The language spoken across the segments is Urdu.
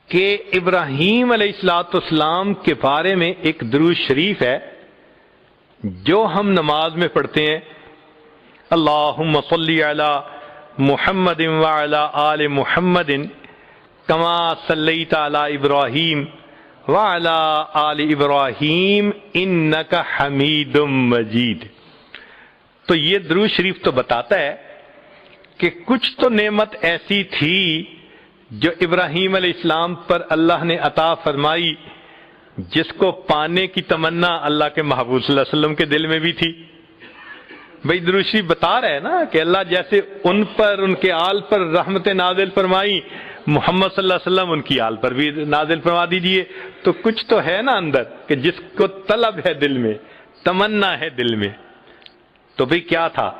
کہ ابراہیم علیہ السلام کے بارے میں ایک درود شریف ہے جو ہم نماز میں پڑھتے ہیں، اللہم صلی علی محمد وعلی آل محمد کما صلیت علی ابراہیم وعلی آل ابراہیم انک حمید مجید۔ تو یہ درود شریف تو بتاتا ہے کہ کچھ تو نعمت ایسی تھی جو ابراہیم علیہ السلام پر اللہ نے عطا فرمائی، جس کو پانے کی تمنا اللہ کے محبوب صلی اللہ علیہ وسلم کے دل میں بھی تھی۔ بھئی درود شریف بتا رہے ہیں نا کہ اللہ جیسے ان پر، ان کے آل پر رحمت نازل فرمائی، محمد صلی اللہ علیہ وسلم ان کی آل پر بھی نازل فرما دیجئے۔ تو کچھ تو ہے نا اندر کہ جس کو طلب ہے دل میں، تمنا ہے دل میں۔ تو بھئی کیا تھا؟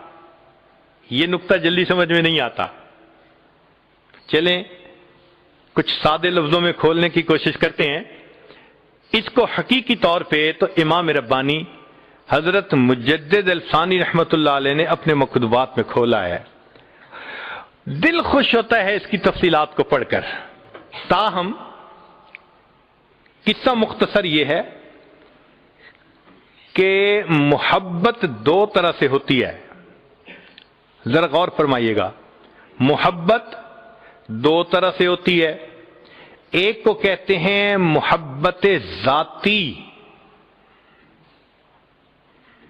یہ نقطہ جلدی سمجھ میں نہیں آتا، چلیں کچھ سادے لفظوں میں کھولنے کی کوشش کرتے ہیں۔ اس کو حقیقی طور پہ تو امام ربانی حضرت مجدد الثانی رحمۃ اللہ علیہ نے اپنے مکتوبات میں کھولا ہے۔ دل خوش ہوتا ہے اس کی تفصیلات کو پڑھ کر۔ تاہم قصہ مختصر یہ ہے کہ محبت دو طرح سے ہوتی ہے، ذرا غور فرمائیے گا۔ محبت دو طرح سے ہوتی ہے، ایک کو کہتے ہیں محبت ذاتی،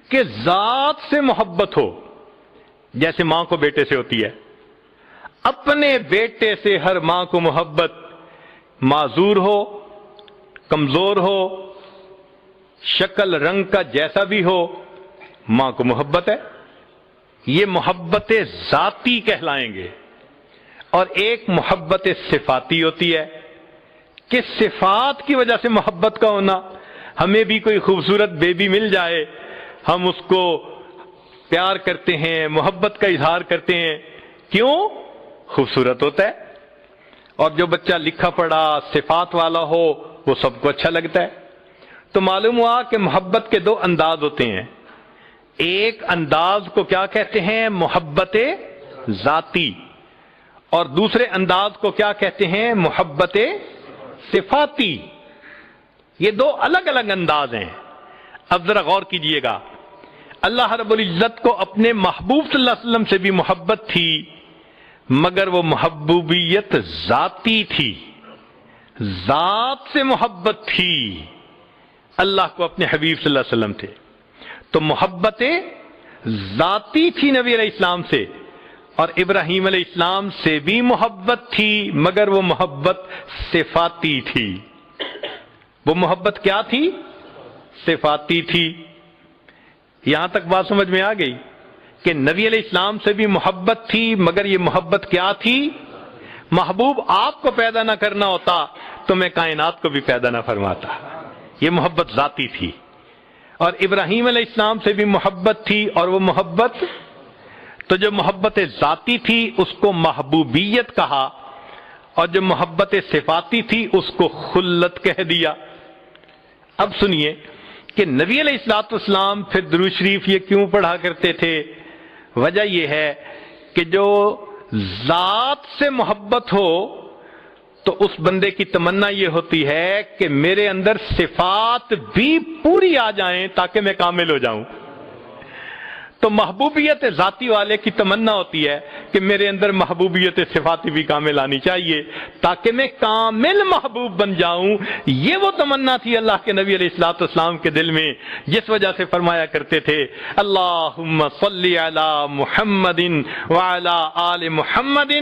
کہ ذات سے محبت ہو، جیسے ماں کو بیٹے سے ہوتی ہے۔ اپنے بیٹے سے ہر ماں کو محبت، معذور ہو، کمزور ہو، شکل رنگ کا جیسا بھی ہو، ماں کو محبت ہے۔ یہ محبت ذاتی کہلائیں گے۔ اور ایک محبت صفاتی ہوتی ہے کہ صفات کی وجہ سے محبت کا ہونا۔ ہمیں بھی کوئی خوبصورت بیبی مل جائے، ہم اس کو پیار کرتے ہیں، محبت کا اظہار کرتے ہیں، کیوں؟ خوبصورت ہوتا ہے۔ اور جو بچہ لکھا پڑھا صفات والا ہو وہ سب کو اچھا لگتا ہے۔ تو معلوم ہوا کہ محبت کے دو انداز ہوتے ہیں۔ ایک انداز کو کیا کہتے ہیں؟ محبت ذاتی، اور دوسرے انداز کو کیا کہتے ہیں؟ محبت صفاتی۔ یہ دو الگ الگ انداز ہیں۔ اب ذرا غور کیجئے گا، اللہ رب العزت کو اپنے محبوب صلی اللہ علیہ وسلم سے بھی محبت تھی، مگر وہ محبوبیت ذاتی تھی، ذات سے محبت تھی۔ اللہ کو اپنے حبیب صلی اللہ علیہ وسلم تھے تو محبت ذاتی تھی نبی علیہ السلام سے، اور ابراہیم علیہ السلام سے بھی محبت تھی، مگر وہ محبت صفاتی تھی۔ وہ محبت کیا تھی؟ صفاتی تھی۔ یہاں تک بات سمجھ میں آ گئی کہ نبی علیہ السلام سے بھی محبت تھی، مگر یہ محبت کیا تھی؟ محبوب آپ کو پیدا نہ کرنا ہوتا تو میں کائنات کو بھی پیدا نہ فرماتا۔ یہ محبت ذاتی تھی۔ اور ابراہیم علیہ السلام سے بھی محبت تھی، اور وہ محبت، تو جو محبت ذاتی تھی اس کو محبوبیت کہا، اور جو محبت صفاتی تھی اس کو خلت کہہ دیا۔ اب سنیے کہ نبی علیہ السلام پھر درود شریف یہ کیوں پڑھا کرتے تھے؟ وجہ یہ ہے کہ جو ذات سے محبت ہو تو اس بندے کی تمنا یہ ہوتی ہے کہ میرے اندر صفات بھی پوری آ جائیں تاکہ میں کامل ہو جاؤں۔ تو محبوبیت ذاتی والے کی تمنا ہوتی ہے کہ میرے اندر محبوبیت صفاتی بھی کامل آنی چاہیے تاکہ میں کامل محبوب بن جاؤں۔ یہ وہ تمنا تھی اللہ کے نبی علیہ السلام کے دل میں، جس وجہ سے فرمایا کرتے تھے اللہم صلی علی محمد وعلی آل محمد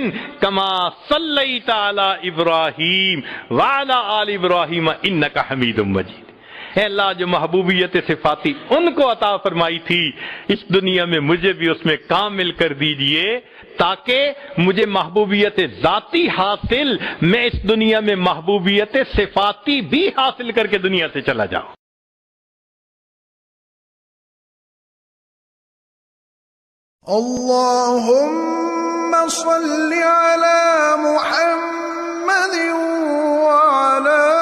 کما صلیت علی ابراہیم وعلی آل ابراہیم انک حمید مجید۔ اے اللہ جو محبوبیت صفاتی ان کو عطا فرمائی تھی، اس دنیا میں مجھے بھی اس میں کامل کر دیجئے تاکہ مجھے محبوبیت ذاتی حاصل، میں اس دنیا میں محبوبیت صفاتی بھی حاصل کر کے دنیا سے چلا جاؤں۔ اللہم صل علی محمد وعلی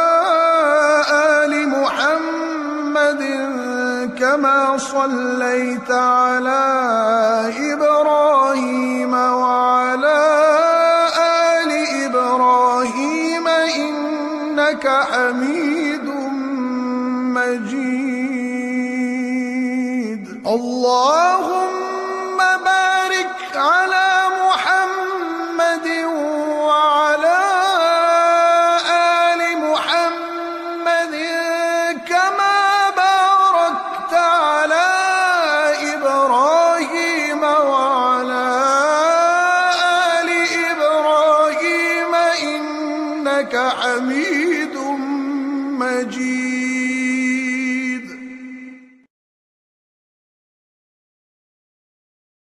كما صليت على إبراهيم وعلى آل إبراهيم إنك إنك حميد مجيد. اللهم بارك على محمد وعلى آل محمد كما باركت على إبراهيم وعلى آل إبراهيم إنك حميد مجيد.